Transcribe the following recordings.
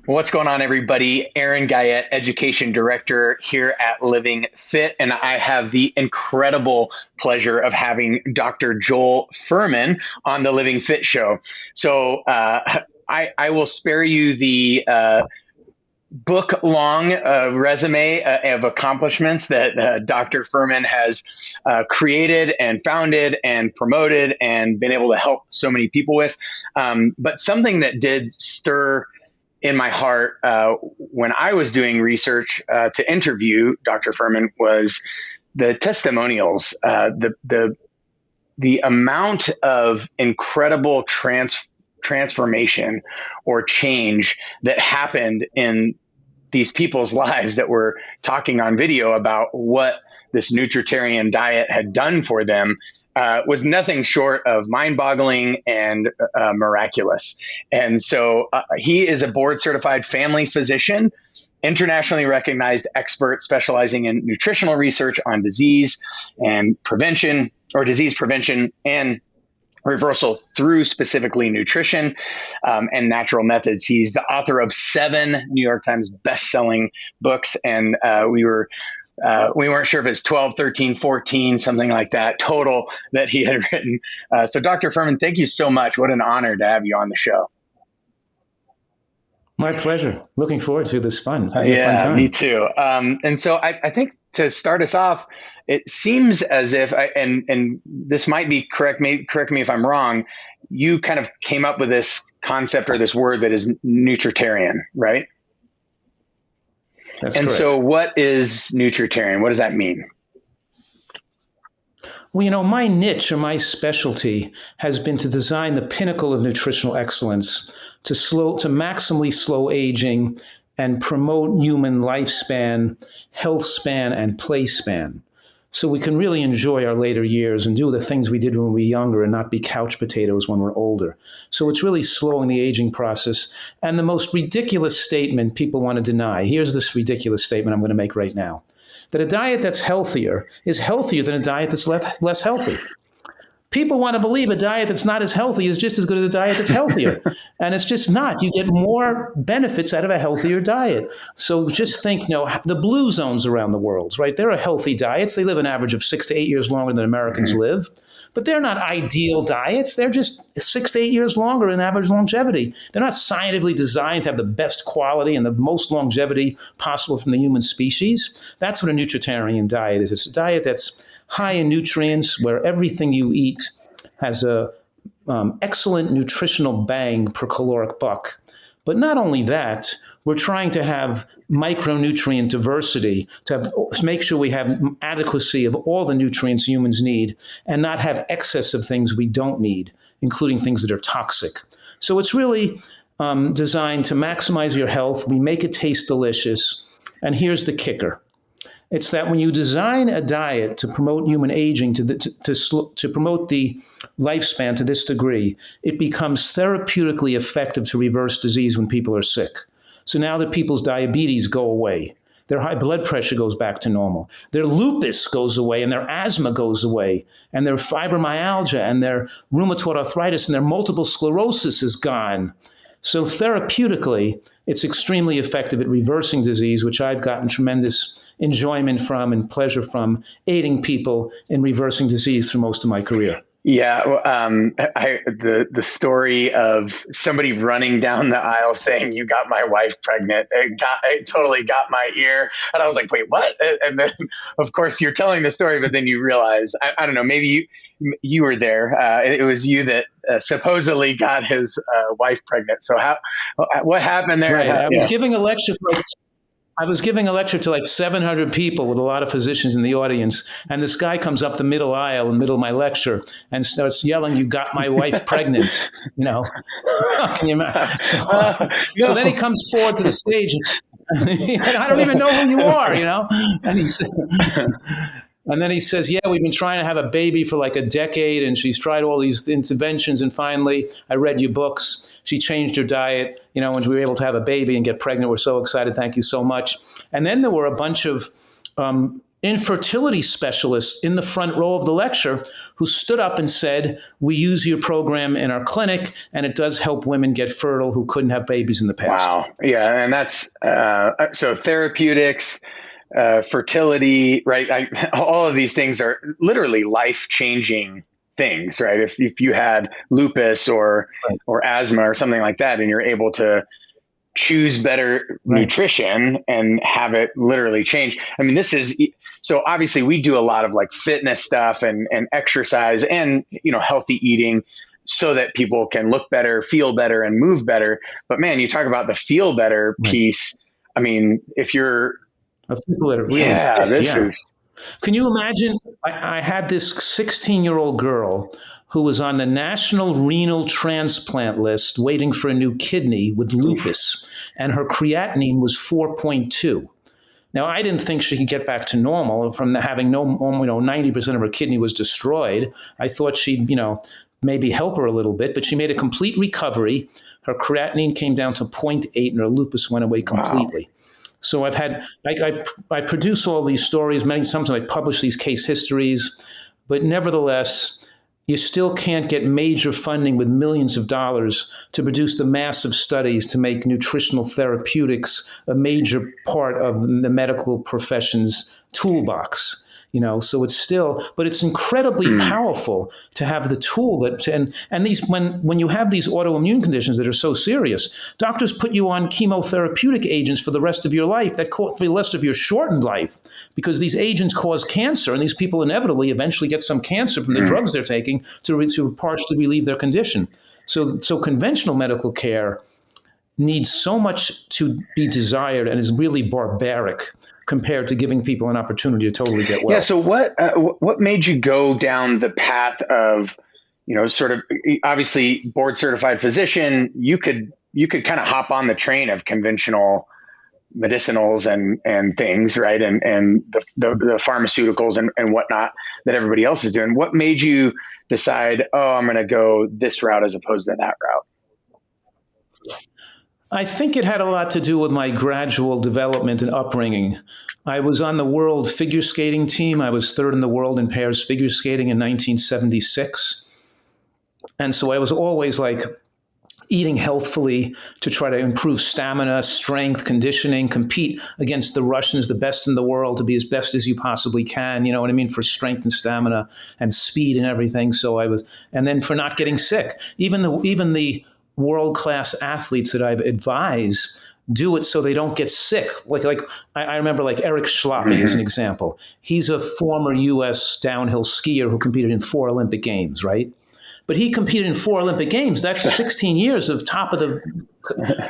What's going on, everybody? Aaron Guyett, Education Director here at Living.Fit, and I have the incredible pleasure of having Dr. Joel Fuhrman on the Living.Fit show. So I will spare you the book-long resume of accomplishments that Dr. Fuhrman has created and founded and promoted and been able to help so many people with. But something that did stir in my heart when I was doing research to interview Dr. Fuhrman was the testimonials, the amount of incredible transformation or change that happened in these people's lives that were talking on video about what this Nutritarian diet had done for them. Was nothing short of mind-boggling and miraculous. And so he is a board-certified family physician, internationally recognized expert specializing in nutritional research on disease and prevention, or disease prevention and reversal through specifically nutrition and natural methods. He's the author of 7 New York Times best-selling books, and we weren't sure if it's 12, 13, 14, something like that total that he had written. So Dr. Fuhrman, thank you so much. What an honor to have you on the show. My pleasure. Looking forward to this fun. Yeah, fun time. Me too. And so I think to start us off, it seems as if, and this might be correct me if I'm wrong, you kind of came up with this concept or this word that is nutritarian, right? That's and correct. So what is nutritarian? What does that mean? Well, my niche or my specialty has been to design the pinnacle of nutritional excellence to maximally slow aging and promote human lifespan, health span, and play span. So we can really enjoy our later years and do the things we did when we were younger and not be couch potatoes when we're older. So it's really slowing the aging process. And the most ridiculous statement people want to deny, here's this ridiculous statement I'm going to make right now, that a diet that's healthier is healthier than a diet that's less healthy. People want to believe a diet that's not as healthy is just as good as a diet that's healthier. And it's just not. You get more benefits out of a healthier diet. So just think, the blue zones around the world, right? There are healthy diets. They live an average of 6 to 8 years longer than Americans live. But they're not ideal diets. They're just 6 to 8 years longer in average longevity. They're not scientifically designed to have the best quality and the most longevity possible from the human species. That's what a nutritarian diet is. It's a diet that's high in nutrients, where everything you eat has a excellent nutritional bang per caloric buck. But not only that, we're trying to have micronutrient diversity to make sure we have adequacy of all the nutrients humans need and not have excess of things we don't need, including things that are toxic. So it's really designed to maximize your health. We make it taste delicious. And here's the kicker. It's that when you design a diet to promote human aging, to promote the lifespan to this degree, it becomes therapeutically effective to reverse disease when people are sick. So now that people's diabetes go away, their high blood pressure goes back to normal, their lupus goes away, and their asthma goes away, and their fibromyalgia, and their rheumatoid arthritis, and their multiple sclerosis is gone. So therapeutically, it's extremely effective at reversing disease, which I've gotten tremendous enjoyment from and pleasure from, aiding people in reversing disease through most of my career. Yeah, the story of somebody running down the aisle saying, "You got my wife pregnant," it totally got my ear, and I was like, "Wait, what?" And then, of course, you're telling the story, but then you realize, I don't know, maybe you were there. It was you that supposedly got his wife pregnant. So what happened there? Right. I was giving a lecture to like 700 people with a lot of physicians in the audience. And this guy comes up the middle aisle in the middle of my lecture and starts yelling, "You got my wife pregnant." Can you imagine? So then he comes forward to the stage and I don't even know who you are, And then he says, "Yeah, we've been trying to have a baby for like a decade, and she's tried all these interventions, and finally, I read your books. She changed her diet, when we were able to have a baby and get pregnant. We're so excited. Thank you so much." And then there were a bunch of infertility specialist in the front row of the lecture who stood up and said, we use your program in our clinic, and it does help women get fertile who couldn't have babies in the past. Wow. Yeah. And that's so therapeutics, fertility, right? All of these things are literally life-changing things, right? If you had lupus or asthma or something like that, and you're able to choose better nutrition and have it literally change. I mean, so obviously we do a lot of like fitness stuff and exercise and, healthy eating so that people can look better, feel better, and move better. But man, you talk about the feel better piece. I mean, if you're, Can you imagine? I had this 16-year-old girl who was on the National Renal Transplant list waiting for a new kidney with lupus, and her creatinine was 4.2. Now, I didn't think she could get back to normal from having 90% of her kidney was destroyed. I thought she'd, maybe help her a little bit, but she made a complete recovery. Her creatinine came down to 0.8 and her lupus went away completely. Wow. So I produce all these stories, sometimes I publish these case histories, but nevertheless, you still can't get major funding with millions of dollars to produce the massive studies to make nutritional therapeutics a major part of the medical profession's toolbox. So it's still, but it's incredibly powerful to have the tool and these, when you have these autoimmune conditions that are so serious, doctors put you on chemotherapeutic agents for the rest of your life, for the rest of your shortened life, because these agents cause cancer, and these people inevitably eventually get some cancer from the drugs they're taking to partially relieve their condition. So conventional medical care needs so much to be desired and is really barbaric compared to giving people an opportunity to totally get well. Yeah. So what made you go down the path of, sort of obviously board certified physician? You could kind of hop on the train of conventional medicinals and things, right? And the pharmaceuticals and whatnot that everybody else is doing. What made you decide, I'm going to go this route as opposed to that route? I think it had a lot to do with my gradual development and upbringing. I was on the world figure skating team. I was third in the world in pairs figure skating in 1976. And so I was always eating healthfully to try to improve stamina, strength, conditioning, compete against the Russians, the best in the world, to be as best as you possibly can, for strength and stamina and speed and everything. And then for not getting sick. Even the world-class athletes that I've advised do it so they don't get sick. I remember Eric Schlappi as an example. He's a former U.S. downhill skier who competed in 4 Olympic Games, right? But he competed in 4 Olympic Games. That's 16 years of top of the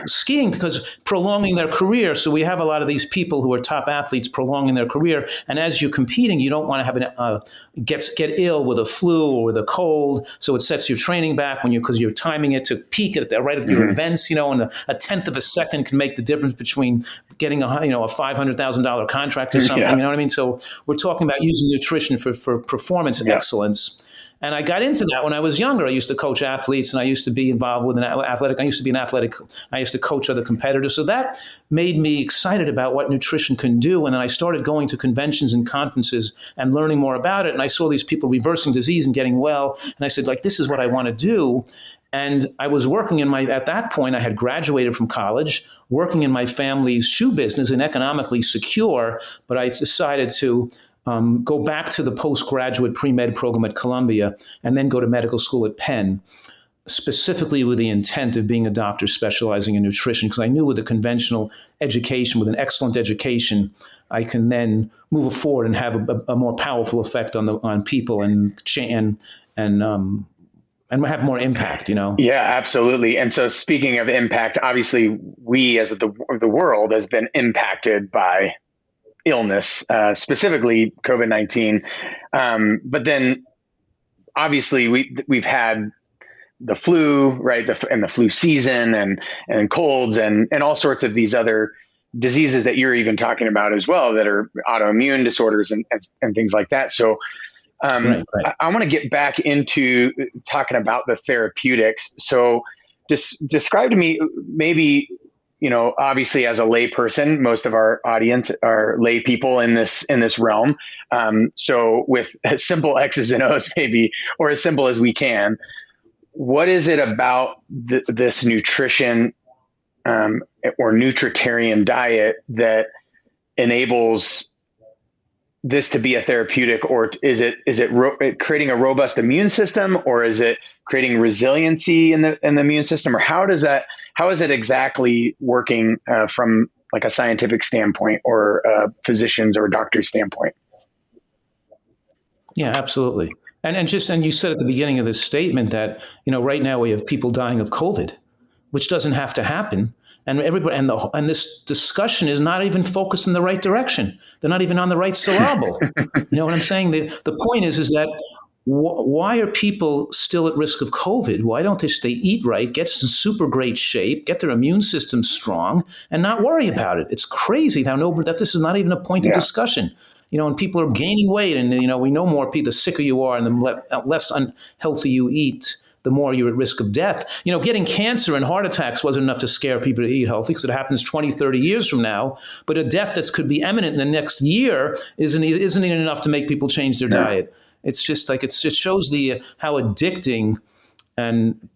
skiing, because prolonging their career. So we have a lot of these people who are top athletes prolonging their career. And as you're competing, you don't want to have get ill with a flu or with a cold. So it sets your training back because you're timing it to peak at right at your events. And a tenth of a second can make the difference between getting a $500,000 contract or something. Yeah. You know what I mean? So we're talking about using nutrition for performance excellence. And I got into that when I was younger. I used to coach athletes, and I used to be involved with I used to coach other competitors. So that made me excited about what nutrition can do. And then I started going to conventions and conferences and learning more about it. And I saw these people reversing disease and getting well. And I said, this is what I want to do. And I was working at that point, I had graduated from college, working in my family's shoe business and economically secure. But I decided to go back to the postgraduate pre-med program at Columbia and then go to medical school at Penn, specifically with the intent of being a doctor specializing in nutrition, because I knew with a conventional education, with an excellent education, I can then move forward and have a more powerful effect on people and have more impact, Yeah, absolutely. And so speaking of impact, obviously we as the world has been impacted by illness, specifically COVID-19. But then obviously we've had the flu, right? And the flu season and colds and all sorts of these other diseases that you're even talking about as well, that are autoimmune disorders and things like that. So I want to get back into talking about the therapeutics. So describe to me maybe obviously as a lay person, most of our audience are lay people in this realm. So with as simple X's and O's, maybe, or as simple as we can, what is it about this nutrition or nutritarian diet that enables this to be a therapeutic, or is it creating a robust immune system, or is it creating resiliency in the immune system, or how is it exactly working from like a scientific standpoint or physicians or doctor's standpoint? Yeah, absolutely. And you said at the beginning of this statement that, right now we have people dying of COVID, which doesn't have to happen. And everybody, and this discussion is not even focused in the right direction. They're not even on the right syllable. You know what I'm saying? The point is that why are people still at risk of COVID? Why don't they stay eat right, get in super great shape, get their immune system strong, and not worry about it? It's crazy that this is not even a point of discussion. And people are gaining weight, and we know more people. The sicker you are, and the less unhealthy you eat, the more you're at risk of death. Getting cancer and heart attacks wasn't enough to scare people to eat healthy, because it happens 20, 30 years from now. But a death that could be imminent in the next year isn't even enough to make people change their diet. It's just like it shows how addicting and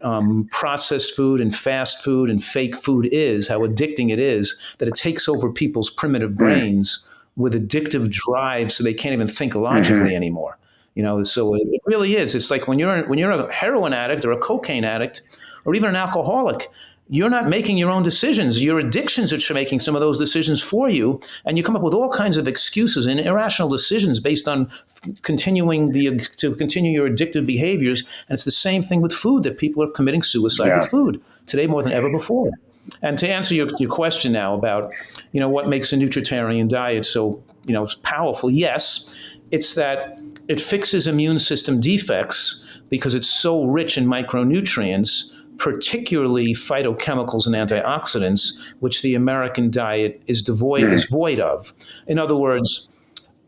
processed food and fast food and fake food is, how addicting it is, that it takes over people's primitive brains with addictive drive, so they can't even think logically anymore. So it really is. It's like when you're a heroin addict or a cocaine addict or even an alcoholic, you're not making your own decisions. Your addictions are making some of those decisions for you, and you come up with all kinds of excuses and irrational decisions based on continue your addictive behaviors. And it's the same thing with food, that people are committing suicide with food today more than ever before. And to answer your question now about what makes a nutritarian diet so powerful, yes, it's that it fixes immune system defects because it's so rich in micronutrients, particularly phytochemicals and antioxidants, which the American diet is void of. In other words,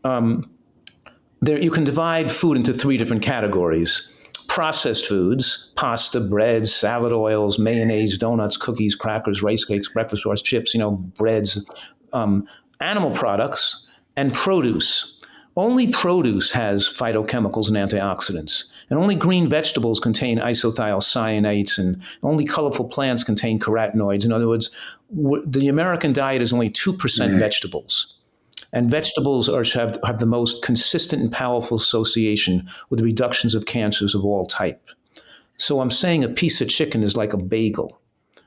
you can divide food into three different categories. Processed foods: pasta, bread, salad oils, mayonnaise, donuts, cookies, crackers, rice cakes, breakfast bars, chips, breads, animal products, and produce. Only produce has phytochemicals and antioxidants, and only green vegetables contain isothiocyanates, and only colorful plants contain carotenoids. In other words, the American diet is only 2% vegetables. And vegetables have the most consistent and powerful association with reductions of cancers of all type. So I'm saying a piece of chicken is like a bagel.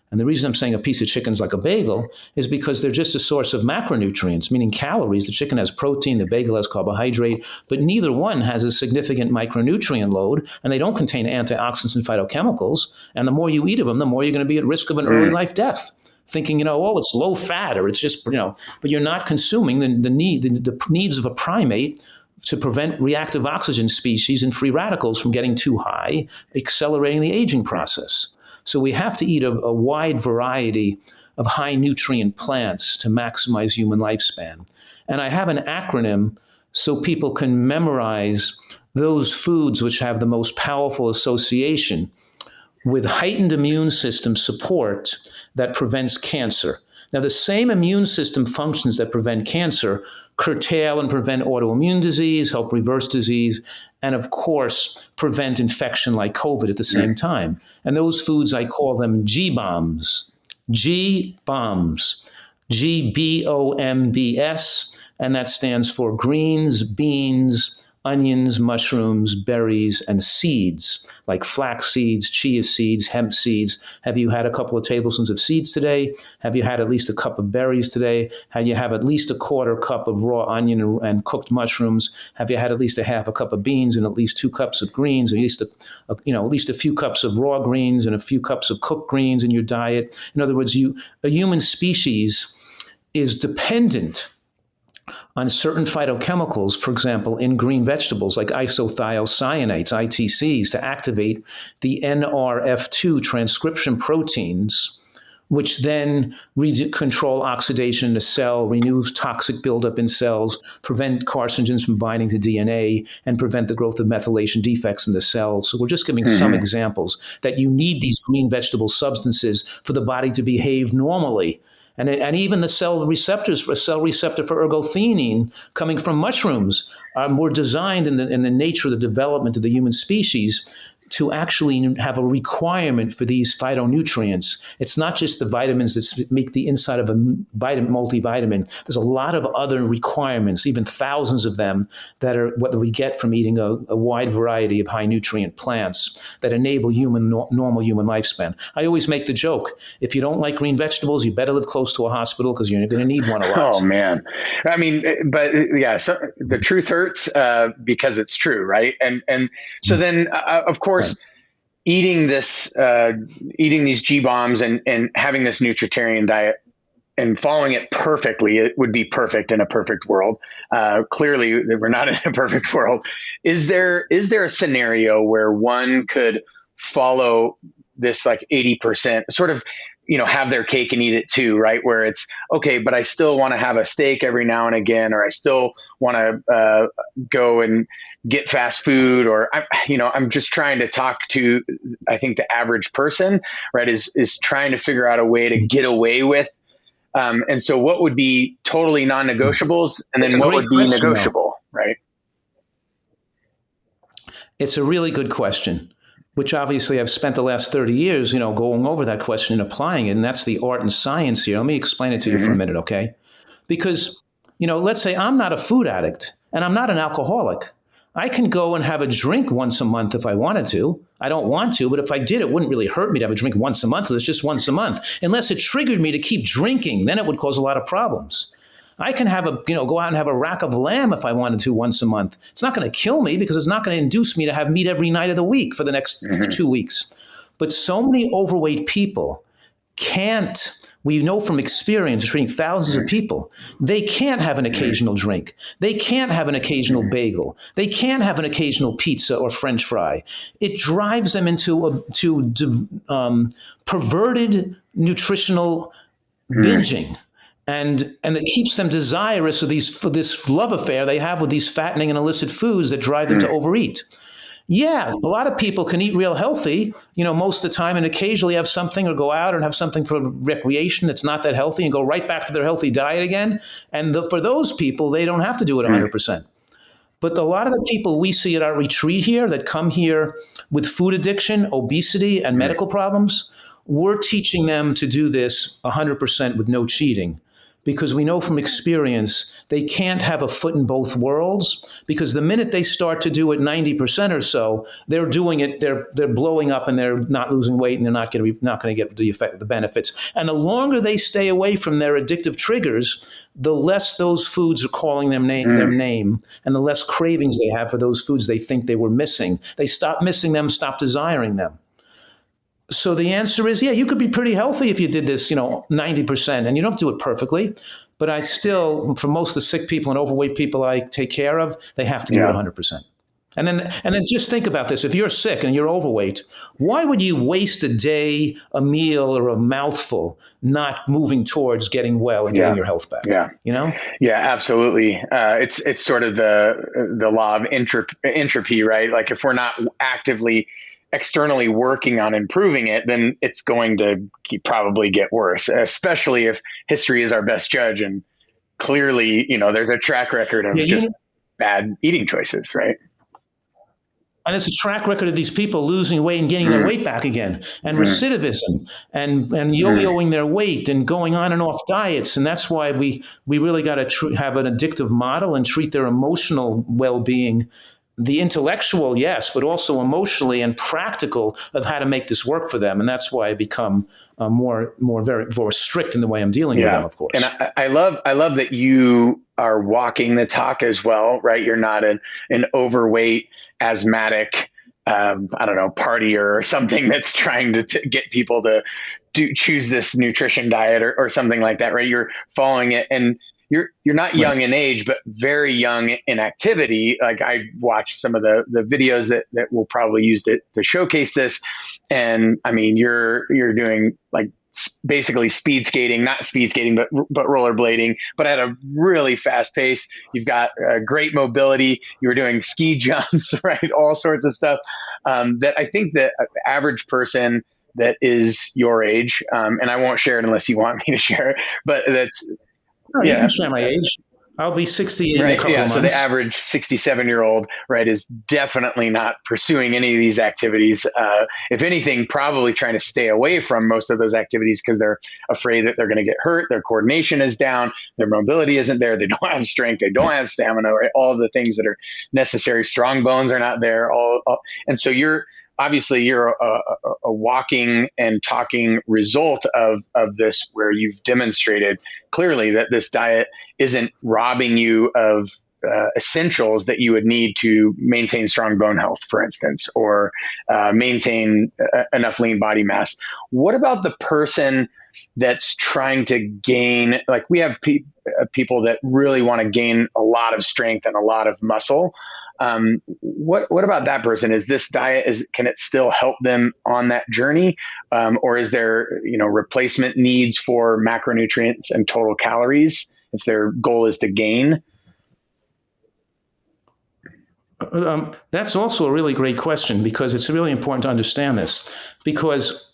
And the reason I'm saying a piece of chicken is like a bagel is because they're just a source of macronutrients, meaning calories. The chicken has protein, the bagel has carbohydrate, but neither one has a significant micronutrient load, and they don't contain antioxidants and phytochemicals. And the more you eat of them, the more you're going to be at risk of an early life death. Thinking, it's low fat, or it's just, but you're not consuming the needs of a primate to prevent reactive oxygen species and free radicals from getting too high, accelerating the aging process. So we have to eat a wide variety of high nutrient plants to maximize human lifespan. And I have an acronym so people can memorize those foods which have the most powerful association with heightened immune system support that prevents cancer. Now, the same immune system functions that prevent cancer curtail and prevent autoimmune disease, help reverse disease, and of course, prevent infection like COVID at the same time. And those foods, I call them G-bombs. G-bombs. G-B-O-M-B-S, and that stands for greens, beans, onions, mushrooms, berries, and seeds, like flax seeds, chia seeds, hemp seeds. Have you had a couple of tablespoons of seeds today? Have you had at least a cup of berries today? Have you had at least a quarter cup of raw onion and cooked mushrooms? Have you had at least a half a cup of beans and at least 2 cups of greens, at least a few cups of raw greens and a few cups of cooked greens in your diet? In other words, a human species is dependent on certain phytochemicals, for example, in green vegetables like isothiocyanates, ITCs, to activate the NRF2 transcription proteins, which then control oxidation in the cell, renews toxic buildup in cells, prevent carcinogens from binding to DNA, and prevent the growth of methylation defects in the cells. So we're just giving some examples that you need these green vegetable substances for the body to behave normally. And even the cell receptor for ergothioneine coming from mushrooms were designed in the nature of the development of the human species to actually have a requirement for these phytonutrients. It's not just the vitamins that make the inside of a multivitamin. There's a lot of other requirements, even thousands of them, that are what we get from eating a wide variety of high nutrient plants that enable normal human lifespan. I always make the joke, if you don't like green vegetables, you better live close to a hospital because you're going to need one a lot. Oh, man. I mean, but yeah, so the truth hurts because it's true, right? And so then, of course, eating these G-bombs and having this Nutritarian diet and following it perfectly, it would be perfect in a perfect world. Clearly, we're not in a perfect world. Is there a scenario where one could follow this like 80%, sort of, have their cake and eat it too, right? Where it's okay, but I still want to have a steak every now and again, or I still want to go and get fast food, or I'm just trying to talk to, I think the average person, right, is trying to figure out a way to get away with. And so what would be totally non-negotiables, and then what would be negotiable, right? It's a really good question, which obviously I've spent the last 30 years, going over that question and applying it. And that's the art and science here. Let me explain it to you for a minute, okay? Because, let's say I'm not a food addict and I'm not an alcoholic. I can go and have a drink once a month if I wanted to. I don't want to, but if I did, it wouldn't really hurt me to have a drink once a month. It's just once a month. Unless it triggered me to keep drinking, then it would cause a lot of problems. I can have go out and have a rack of lamb if I wanted to once a month. It's not going to kill me because it's not going to induce me to have meat every night of the week for the next 2 weeks. But so many overweight people can't. We know from experience, treating thousands of people, they can't have an occasional drink. They can't have an occasional bagel. They can't have an occasional pizza or French fry. It drives them into perverted nutritional binging. And it keeps them desirous of this love affair they have with these fattening and illicit foods that drive them to overeat. Yeah, a lot of people can eat real healthy, most of the time, and occasionally have something or go out and have something for recreation that's not that healthy and go right back to their healthy diet again. And for those people, they don't have to do it 100%. But a lot of the people we see at our retreat here that come here with food addiction, obesity, and medical problems, we're teaching them to do this 100% with no cheating. Because we know from experience, they can't have a foot in both worlds, because the minute they start to do it 90% or so, they're doing it, they're blowing up and they're not losing weight and they're not going to get the benefits. And the longer they stay away from their addictive triggers, the less those foods are calling their name, and the less cravings they have for those foods they think they were missing. They stop missing them, stop desiring them. So the answer is, yeah, you could be pretty healthy if you did this, 90%, and you don't have to do it perfectly. But I still, for most of the sick people and overweight people I take care of, they have to do it 100%. And then just think about this. If you're sick and you're overweight, why would you waste a day, a meal, or a mouthful not moving towards getting well and getting your health back? Yeah. Yeah, absolutely. It's sort of the law of entropy, right? Like if we're not actively externally working on improving it, then it's going to probably get worse, especially if history is our best judge. And clearly, there's a track record of just bad eating choices, right? And it's a track record of these people losing weight and getting their weight back again, and recidivism and yo-yoing their weight and going on and off diets. And that's why we really got to have an addictive model and treat their emotional well-being, the intellectual, yes, but also emotionally and practical of how to make this work for them. And that's why I become more strict in the way I'm dealing with them, of course. And I love that you are walking the talk as well, right? You're not an overweight, asthmatic, partier or something that's trying to get people to choose this nutrition diet or something like that, right? You're following it, and you're not young in age, but very young in activity. Like I watched some of the videos that we'll probably use to showcase this. And I mean, you're doing like basically not speed skating, but rollerblading, but at a really fast pace. You've got great mobility. You were doing ski jumps, right? All sorts of stuff that I think the average person that is your age, and I won't share it unless you want me to share it, but that's, Oh, you yeah. can share my age. I'll be 68 in a Right. couple Yeah. of So the months. average 67-year-old, right, is definitely not pursuing any of these activities. If anything, probably trying to stay away from most of those activities because they're afraid that they're going to get hurt. Their coordination is down. Their mobility isn't there. They don't have strength. They don't have stamina, right? All the things that are necessary. Strong bones are not there. And so you're a walking and talking result of this, where you've demonstrated clearly that this diet isn't robbing you of essentials that you would need to maintain strong bone health, for instance, or maintain enough lean body mass. What about the person that's trying to gain, like we have people that really want to gain a lot of strength and a lot of muscle. What about that person? Is this diet, can it still help them on that journey? Or is there, replacement needs for macronutrients and total calories if their goal is to gain? That's also a really great question, because it's really important to understand this. Because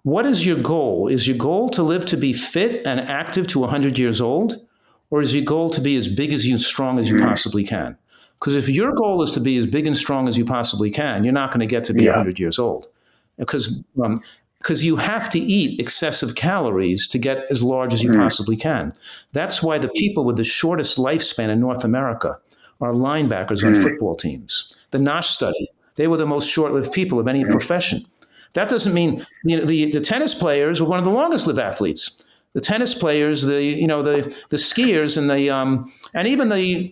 what is your goal? Is your goal to live to be fit and active to 100 years old? Or is your goal to be as big as you, strong as you possibly can? Because if your goal is to be as big and strong as you possibly can, you're not going to get to be 100 years old. Because you have to eat excessive calories to get as large as you possibly can. That's why the people with the shortest lifespan in North America are linebackers on football teams. The Nash study, they were the most short-lived people of any profession. That doesn't mean the tennis players were one of the longest-lived athletes. The tennis players, the skiers, and even the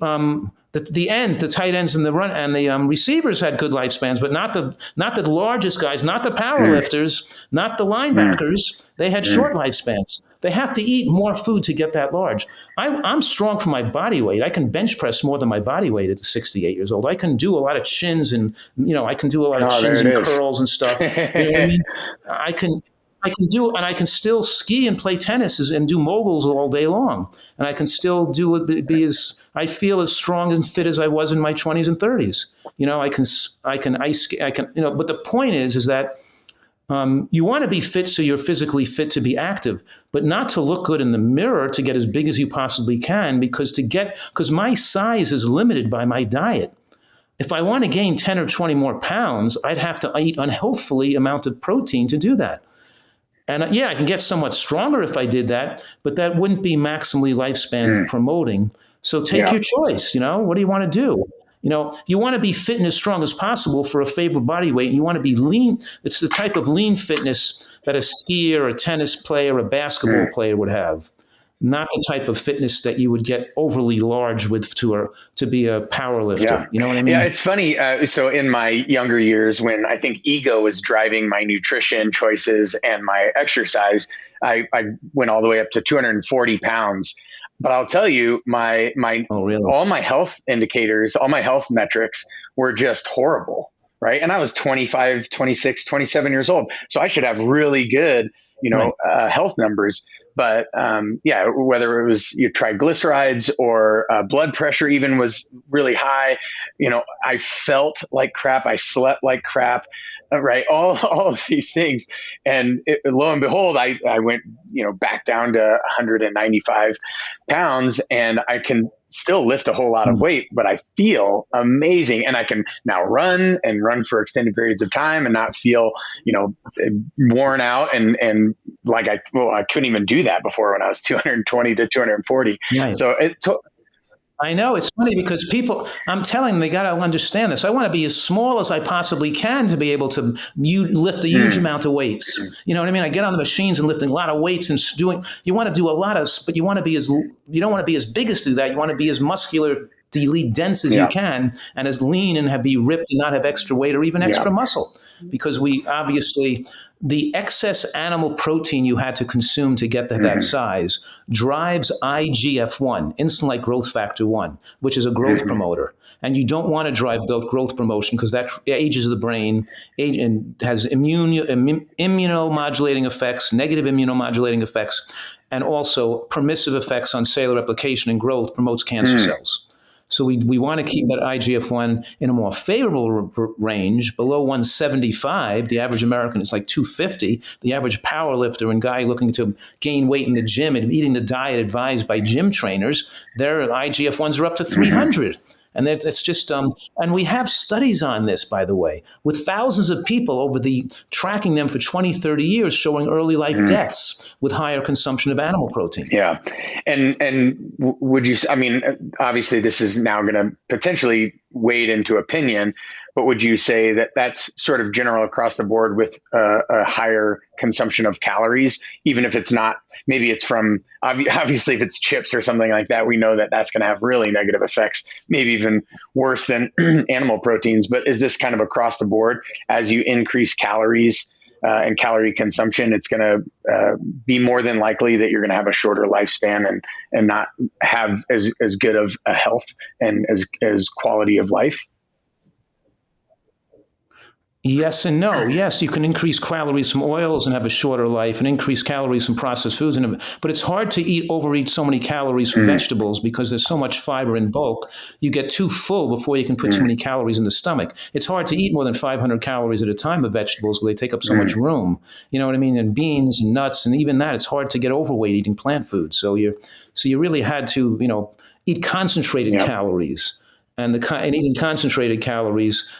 tight ends and the run and the receivers had good lifespans, but not the largest guys, not the power lifters, not the linebackers. They had short lifespans. They have to eat more food to get that large. I'm strong for my body weight. I can bench press more than my body weight at 68 years old. I can do a lot of chins and I can do a lot of chins and curls and stuff. You know what I mean? I can do, and I can still ski and play tennis and do moguls all day long. And I can still do it, I feel as strong and fit as I was in my 20s and 30s. But the point is that you want to be fit so you're physically fit to be active, but not to look good in the mirror to get as big as you possibly can, because my size is limited by my diet. If I want to gain 10 or 20 more pounds, I'd have to eat unhealthfully amount of protein to do that. And I can get somewhat stronger if I did that, but that wouldn't be maximally lifespan promoting. So take your choice. What do you want to do? You want to be fit and as strong as possible for a favorable body weight. You want to be lean. It's the type of lean fitness that a skier, a tennis player, a basketball player would have. Not the type of fitness that you would get overly large with to be a power lifter. Yeah. You know what I mean? Yeah, it's funny. So in my younger years, when I think ego was driving my nutrition choices and my exercise, I went all the way up to 240 pounds. But I'll tell you, all my health indicators, all my health metrics were just horrible. Right. And I was 25, 26, 27 years old. So I should have really good, health numbers. But whether it was your triglycerides or blood pressure even was really high, I felt like crap. I slept like crap. Right. All of these things. And lo and behold, I went, back down to 195 pounds, and I can still lift a whole lot of weight, but I feel amazing. And I can now run for extended periods of time and not feel, worn out. And like, I couldn't even do that before when I was 220 to 240. Right. So I know, it's funny because I'm telling them they got to understand this. I want to be as small as I possibly can to be able to lift a huge amount of weights. You know what I mean? I get on the machines and lifting a lot of weights and you want to do a lot of, but you don't want to be as big as do that. You want to be as muscular, dense as you can, and as lean and be ripped and not have extra weight or even extra muscle. Because the excess animal protein you had to consume to get to that size drives IGF-1, insulin-like growth factor 1, which is a growth promoter. And you don't want to drive growth promotion because that ages the brain and has immunomodulating effects, negative immunomodulating effects, and also permissive effects on cellular replication and growth, promotes cancer cells. So we want to keep that IGF-1 in a more favorable range, below 175. The average American is like 250. The average power lifter and guy looking to gain weight in the gym and eating the diet advised by gym trainers, their IGF-1s are up to 300. And it's just, and we have studies on this, by the way, with thousands of people tracking them for 20, 30 years, showing early life deaths with higher consumption of animal protein. Yeah. And would you, I mean, obviously this is now going to potentially wade into opinion, but would you say that that's sort of general across the board with a higher consumption of calories, even if it's not, maybe it's from, obviously if it's chips or something like that, we know that that's going to have really negative effects, maybe even worse than animal proteins. But is this kind of across the board as you increase calories and calorie consumption, it's going to be more than likely that you're going to have a shorter lifespan and not have as good of a health and as quality of life? Yes and no. Yes, you can increase calories from oils and have a shorter life, and increase calories from processed foods. But it's hard to overeat so many calories from vegetables because there's so much fiber in bulk. You get too full before you can put too many calories in the stomach. It's hard to eat more than 500 calories at a time of vegetables because they take up so much room. You know what I mean? And beans and nuts, and even that, it's hard to get overweight eating plant foods. So you really had to, eat concentrated calories, and eating concentrated calories,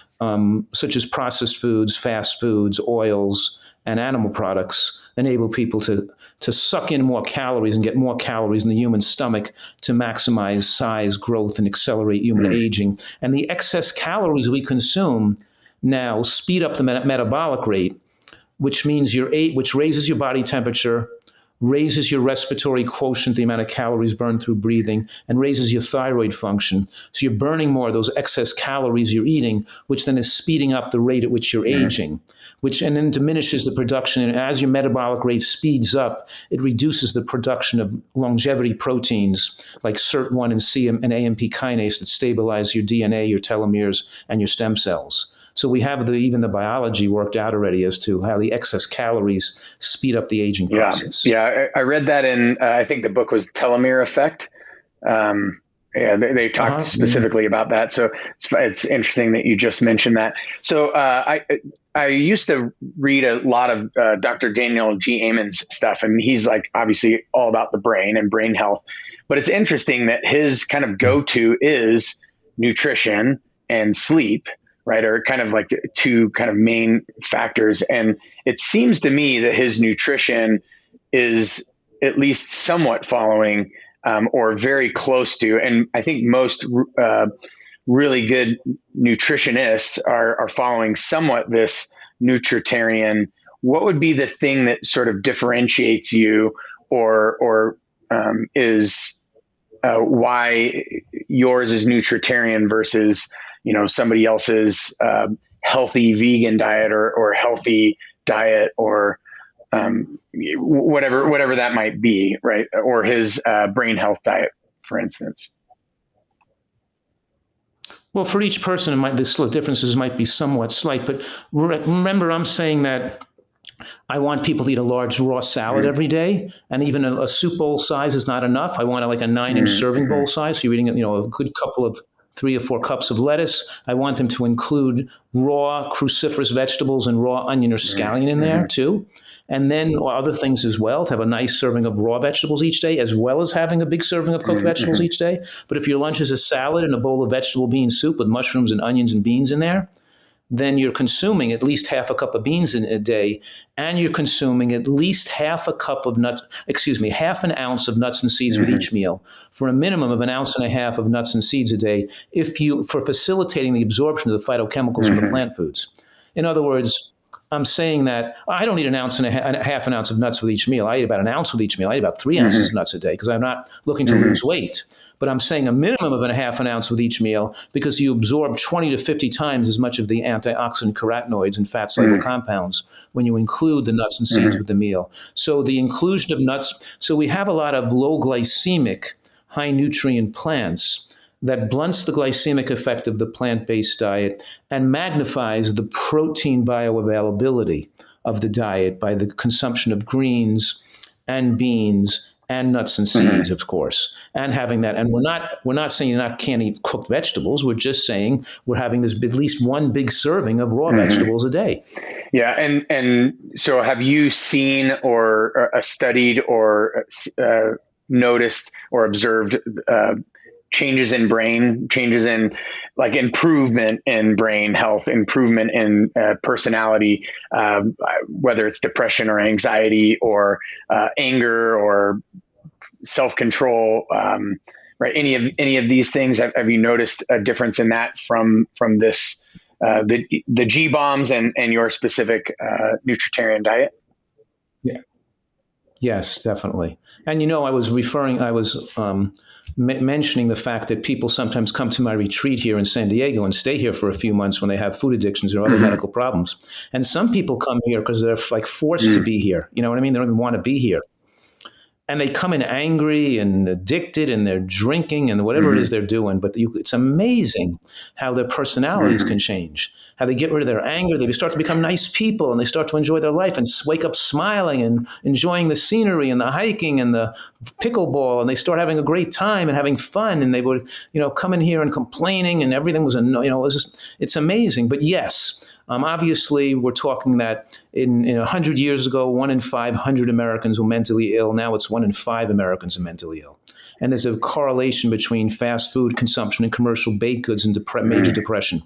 such as processed foods, fast foods, oils, and animal products, enable people to suck in more calories and get more calories in the human stomach to maximize size, growth, and accelerate human aging. And the excess calories we consume now speed up the metabolic rate, which means which raises your body temperature, raises your respiratory quotient, the amount of calories burned through breathing, and raises your thyroid function. So you're burning more of those excess calories you're eating, which then is speeding up the rate at which you're aging, and then diminishes the production. And as your metabolic rate speeds up, it reduces the production of longevity proteins like SIRT1 and AMP kinase that stabilize your DNA, your telomeres, and your stem cells. So we have even the biology worked out already as to how the excess calories speed up the aging process. Yeah, I read that in, I think the book was Telomere Effect. They talked specifically about that. So it's interesting that you just mentioned that. So I used to read a lot of Dr. Daniel G. Amen's stuff, and he's like obviously all about the brain and brain health. But it's interesting that his kind of go-to is nutrition and sleep, right? Or kind of like two kind of main factors. And it seems to me that his nutrition is at least somewhat following or very close to. And I think most really good nutritionists are following somewhat this Nutritarian. What would be the thing that sort of differentiates you or is why yours is Nutritarian versus somebody else's healthy vegan diet or healthy diet or whatever that might be, right? Or his brain health diet, for instance. Well, for each person, the differences might be somewhat slight. But remember, I'm saying that I want people to eat a large raw salad every day, and even a soup bowl size is not enough. I want like a 9-inch serving bowl size. So you're eating, a good couple of 3 or 4 cups of lettuce. I want them to include raw cruciferous vegetables and raw onion or scallion in there too. And then other things as well, to have a nice serving of raw vegetables each day, as well as having a big serving of cooked vegetables each day. But if your lunch is a salad and a bowl of vegetable bean soup with mushrooms and onions and beans in there, then you're consuming at least half a cup of beans in a day, and you're consuming at least half an ounce of nuts and seeds with each meal, for a minimum of 1.5 ounces of nuts and seeds a day, for facilitating the absorption of the phytochemicals from the plant foods. In other words, I'm saying that I don't eat 1.5 ounces of nuts with each meal. I eat about 1 ounce with each meal. I eat about 3 ounces of nuts a day because I'm not looking to lose weight. But I'm saying a minimum of 1/2 ounce with each meal because you absorb 20 to 50 times as much of the antioxidant carotenoids and fat-soluble compounds when you include the nuts and seeds with the meal. So the inclusion of nuts, so we have a lot of low glycemic, high nutrient plants that blunts the glycemic effect of the plant-based diet and magnifies the protein bioavailability of the diet by the consumption of greens and beans and nuts and seeds, of course, and having that. And we're not saying you can't eat cooked vegetables. We're just saying we're having this at least one big serving of raw vegetables a day. Yeah, and so have you seen or studied or noticed or observed changes in brain, changes in like improvement in brain health, improvement in personality, whether it's depression or anxiety or anger or self-control, right? Any of these things, have you noticed a difference in that from this, the G bombs and your specific Nutritarian diet? Yeah. Yes, definitely. And I was mentioning the fact that people sometimes come to my retreat here in San Diego and stay here for a few months when they have food addictions or other medical problems. And some people come here because they're like forced to be here. You know what I mean? They don't even want to be here. And they come in angry and addicted, and they're drinking and whatever it is they're doing. But it's amazing how their personalities can change, how they get rid of their anger. They start to become nice people, and they start to enjoy their life and wake up smiling and enjoying the scenery and the hiking and the pickleball. And they start having a great time and having fun. And they would, come in here and complaining, and everything was, it's amazing. But yes, obviously, we're talking that in 100 years ago, 1 in 500 Americans were mentally ill. Now it's 1 in 5 Americans are mentally ill. And there's a correlation between fast food consumption and commercial baked goods and major depression.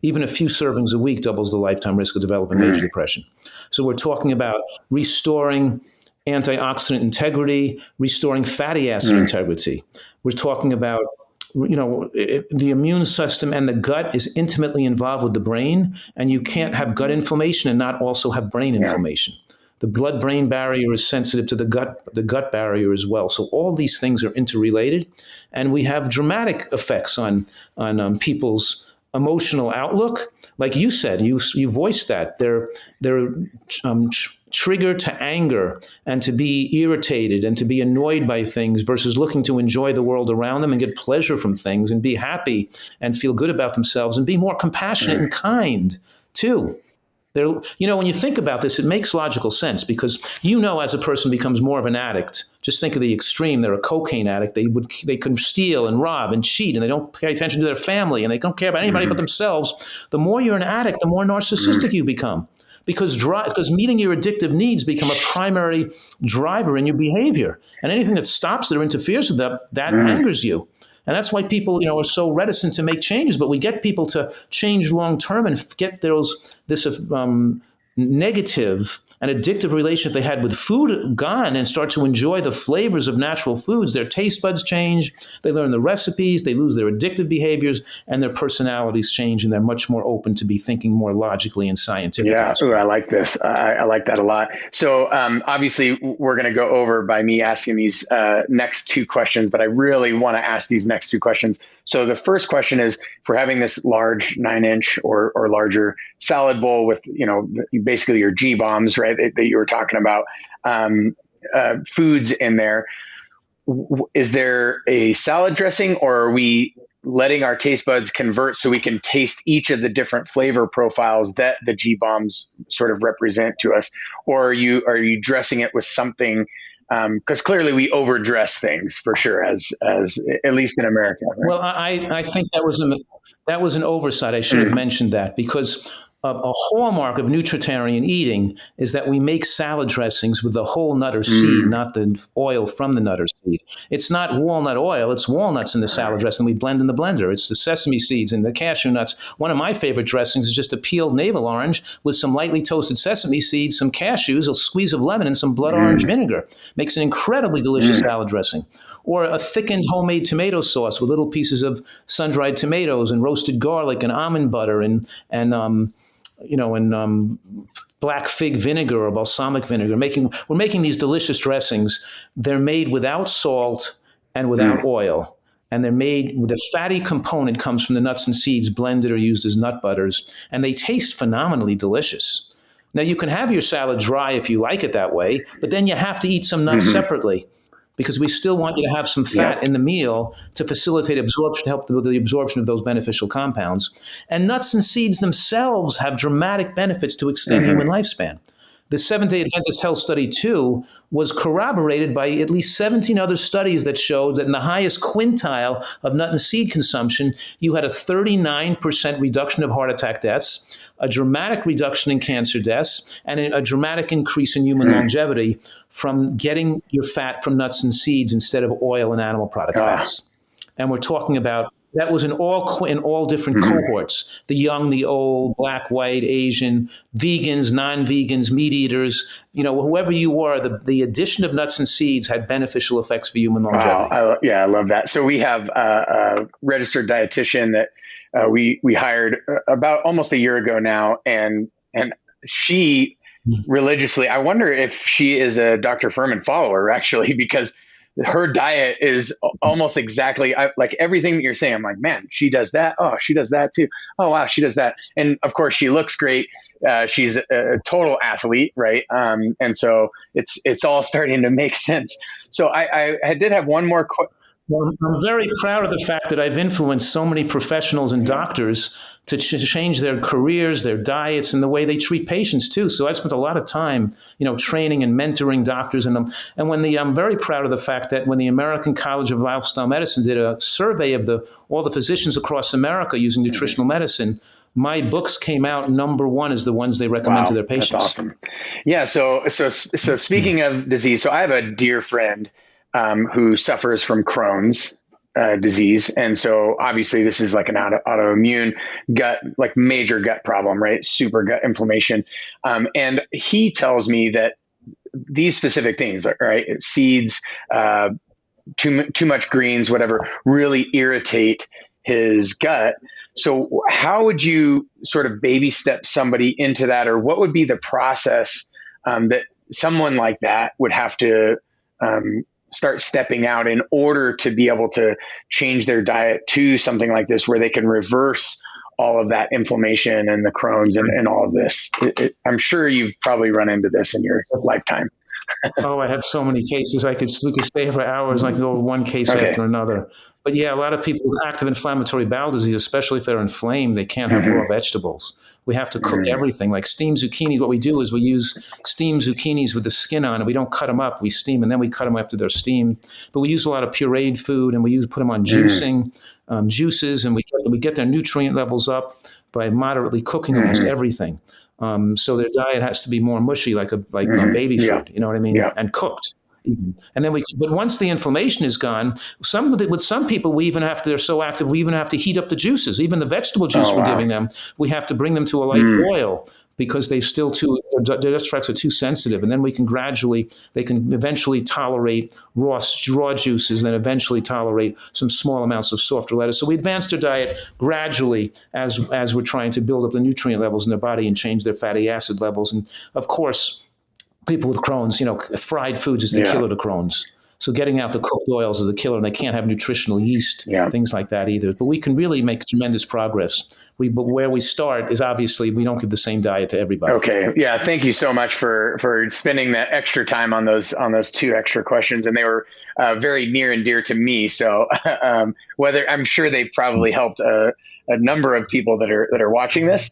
Even a few servings a week doubles the lifetime risk of developing major depression. So we're talking about restoring antioxidant integrity, restoring fatty acid integrity. We're talking about the immune system and the gut is intimately involved with the brain, and you can't have gut inflammation and not also have brain inflammation. The blood-brain barrier is sensitive to the gut barrier as well. So all these things are interrelated, and we have dramatic effects on people's emotional outlook. Like you said, you voiced that they're triggered to anger and to be irritated and to be annoyed by things versus looking to enjoy the world around them and get pleasure from things and be happy and feel good about themselves and be more compassionate and kind too. When you think about this, it makes logical sense because as a person becomes more of an addict, just think of the extreme. They're a cocaine addict. They can steal and rob and cheat, and they don't pay attention to their family, and they don't care about anybody but themselves. The more you're an addict, the more narcissistic you become because meeting your addictive needs become a primary driver in your behavior, and anything that stops it or interferes with that angers you. And that's why people, are so reticent to make changes. But we get people to change long term and get this negative and addictive relationship they had with food gone and start to enjoy the flavors of natural foods. Their taste buds change. They learn the recipes. They lose their addictive behaviors, and their personalities change, and they're much more open to be thinking more logically and scientifically. Yeah, I like this. I like that a lot. So obviously, we're going to go over by me asking these next two questions, but I really want to ask these next two questions. So the first question is, for having this large 9-inch or larger salad bowl with, basically your G bombs, right, that you were talking about, foods in there, is there a salad dressing, or are we letting our taste buds convert so we can taste each of the different flavor profiles that the G bombs sort of represent to us? Or are you dressing it with something? Because clearly we overdress things for sure, as at least in America. Right? Well, I think that was an oversight. I should have mentioned that because a hallmark of Nutritarian eating is that we make salad dressings with the whole nut or seed, not the oil from the nut or seed. It's not walnut oil, it's walnuts in the salad dressing we blend in the blender. It's the sesame seeds and the cashew nuts. One of my favorite dressings is just a peeled navel orange with some lightly toasted sesame seeds, some cashews, a squeeze of lemon, and some blood orange vinegar. Makes an incredibly delicious salad dressing. Or a thickened homemade tomato sauce with little pieces of sun-dried tomatoes and roasted garlic and almond butter and black fig vinegar or balsamic vinegar. We're making these delicious dressings. They're made without salt and without oil. And they're made with the fatty component comes from the nuts and seeds blended or used as nut butters. And they taste phenomenally delicious. Now, you can have your salad dry if you like it that way, but then you have to eat some nuts separately, because we still want you to have some fat in the meal to facilitate absorption, to help with the absorption of those beneficial compounds. And nuts and seeds themselves have dramatic benefits to extend human lifespan. The Seventh-day Adventist Health Study 2 was corroborated by at least 17 other studies that showed that in the highest quintile of nut and seed consumption, you had a 39% reduction of heart attack deaths, a dramatic reduction in cancer deaths, and a dramatic increase in human longevity from getting your fat from nuts and seeds instead of oil and animal product fats. And we're talking about that was in all different cohorts: the young, the old, black, white, Asian, vegans, non-vegans, meat eaters. Whoever you were, the addition of nuts and seeds had beneficial effects for human longevity. Wow. I love that. So we have a registered dietitian that we hired about almost a year ago now, and she religiously, I wonder if she is a Dr. Fuhrman follower, actually, because her diet is almost exactly like everything that you're saying. I'm like, man, she does that. Oh, she does that too. Oh, wow, she does that. And of course, she looks great. She's a total athlete, right? And so it's all starting to make sense. So I did have one more question. Well, I'm very proud of the fact that I've influenced so many professionals and doctors to change their careers, their diets, and the way they treat patients too. So I've spent a lot of time, training and mentoring doctors. And I'm very proud of the fact that when the American College of Lifestyle Medicine did a survey of all the physicians across America using nutritional medicine, my books came out number one as the ones they recommend to their patients. That's awesome. Yeah. So speaking of disease, so I have a dear friend who suffers from Crohn's disease. And so obviously this is like an autoimmune gut, like major gut problem, right? Super gut inflammation. And he tells me that these specific things, right? Seeds, too much greens, whatever, really irritate his gut. So how would you sort of baby step somebody into that? Or what would be the process that someone like that would have to start stepping out in order to be able to change their diet to something like this, where they can reverse all of that inflammation and the Crohn's and all of this? I'm sure you've probably run into this in your lifetime. Oh, I have so many cases. We could stay for hours. And I can go over one case after another. But yeah, a lot of people with active inflammatory bowel disease, especially if they're inflamed, they can't have raw vegetables. We have to cook everything. Like steamed zucchini, what we do is we use steamed zucchinis with the skin on, and we don't cut them up. We steam, and then we cut them after they're steamed. But we use a lot of pureed food, and put them on juicing, juices, and we get their nutrient levels up by moderately cooking almost everything. So their diet has to be more mushy, like baby food. You know what I mean? And cooked. And then but once the inflammation is gone, with some people, they're so active, we even have to heat up the juices. Even the vegetable juice we're giving them, we have to bring them to a light boil because their digest tracts are too sensitive. And then they can eventually tolerate raw juices, and then eventually tolerate some small amounts of softer lettuce. So we advance their diet gradually as we're trying to build up the nutrient levels in their body and change their fatty acid levels. And of course, people with Crohn's, fried foods is the killer to Crohn's. So getting out the cooked oils is a killer, and they can't have nutritional yeast, things like that either. But we can really make tremendous progress. But where we start is obviously we don't give the same diet to everybody. Okay. Yeah. Thank you so much for spending that extra time on those two extra questions. And they were very near and dear to me. So I'm sure they've probably helped a number of people that are watching this.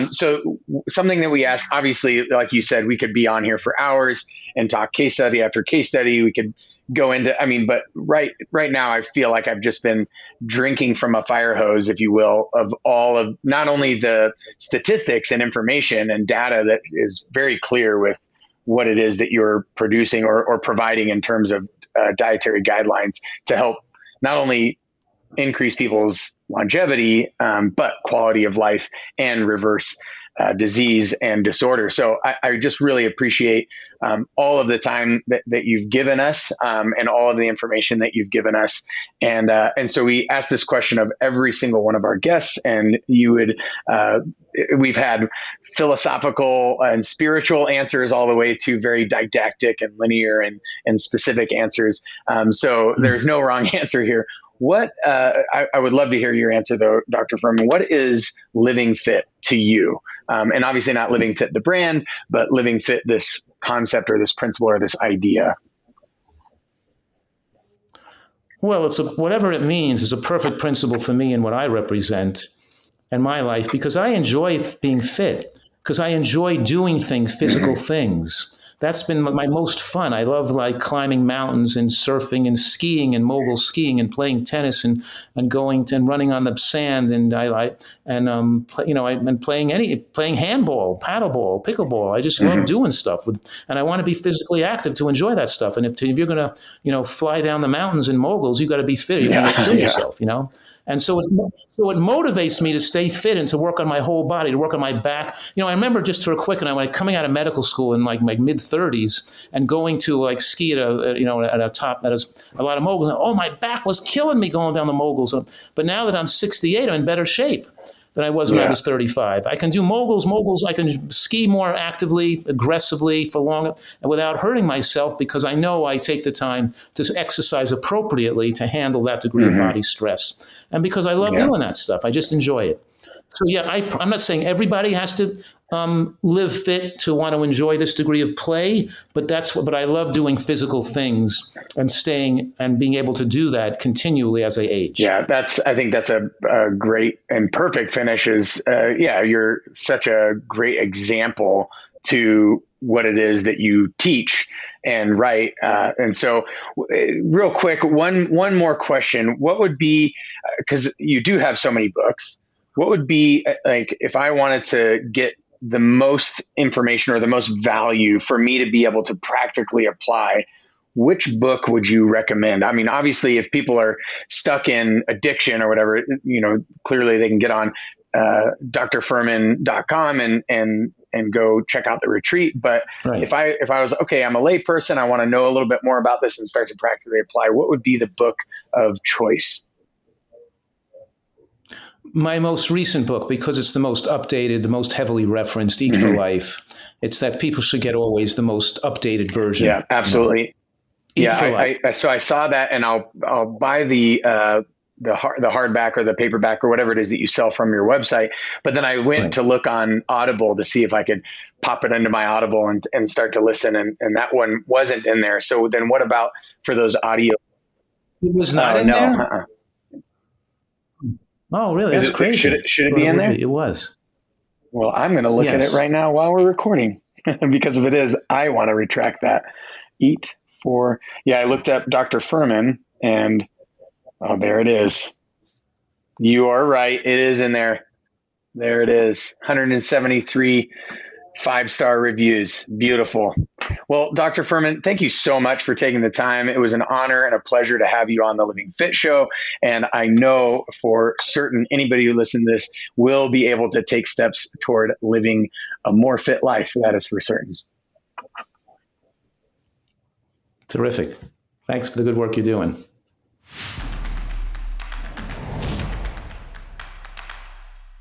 So something that we ask, obviously, like you said, we could be on here for hours and talk case study after case study. We could go into, but right now I feel like I've just been drinking from a fire hose, if you will, of all of not only the statistics and information and data that is very clear with what it is that you're producing or providing in terms of dietary guidelines to help not only increase people's longevity, but quality of life and reverse disease and disorder. So I just really appreciate all of the time that you've given us and all of the information that you've given us. And so we asked this question of every single one of our guests, and we've had philosophical and spiritual answers all the way to very didactic and linear and specific answers. So there's no wrong answer here. What I would love to hear your answer, though, Dr. Fuhrman. What is Living.Fit to you? And obviously not Living.Fit the brand, but Living.Fit this concept or this principle or this idea. Well, whatever it means is a perfect principle for me and what I represent in my life, because I enjoy being fit. because I enjoy doing things, physical things. That's been my most fun. I love like climbing mountains and surfing and skiing and mogul skiing and playing tennis and going to, and running on the sand, and I like and I've been playing handball, paddleball, pickleball. I just love doing stuff and I want to be physically active to enjoy that stuff. And if you're gonna fly down the mountains in moguls, you got to be fit. You're gonna kill yourself, And so it motivates me to stay fit and to work on my whole body, to work on my back. I remember just for a quick, and I'm coming out of medical school in like my mid 30s and going to like ski at a lot of moguls. And, my back was killing me going down the moguls. But now that I'm 68, I'm in better shape than I was when I was 35. I can do moguls. I can ski more actively, aggressively for longer and without hurting myself, because I know I take the time to exercise appropriately to handle that degree of body stress. And because I love doing that stuff, I just enjoy it. So I'm not saying everybody has to live fit to want to enjoy this degree of play, but I love doing physical things and staying and being able to do that continually as I age. Yeah, I think that's a great and perfect finish. You're such a great example to what it is that you teach and write. And so real quick, one more question. What would be, because you do have so many books, what would be like if I wanted to get the most information or the most value for me to be able to practically apply, which book would you recommend? I mean, obviously, if people are stuck in addiction or whatever, clearly they can get on drfuhrman.com and go check out the retreat. But if I was, I'm a lay person, I want to know a little bit more about this and start to practically apply, what would be the book of choice? My most recent book, because it's the most updated, the most heavily referenced, Eat for Life. It's that people should get always the most updated version. Yeah, absolutely. So I saw that, and I'll buy the hardback or the paperback or whatever it is that you sell from your website. But then I went to look on Audible to see if I could pop it into my Audible and start to listen. And that one wasn't in there. So then what about for those audio? It was not in there? Oh, really? That's crazy. Should it be in there? It was. Well, I'm going to look at it right now while we're recording because if it is, I want to retract that. I looked up Dr. Fuhrman and there it is. You are right. It is in there. There it is. 173 5-star reviews. Beautiful. Well, Dr. Fuhrman, thank you so much for taking the time. It was an honor and a pleasure to have you on the Living.Fit show. And I know for certain anybody who listens to this will be able to take steps toward living a more fit life. That is for certain. Terrific. Thanks for the good work you're doing.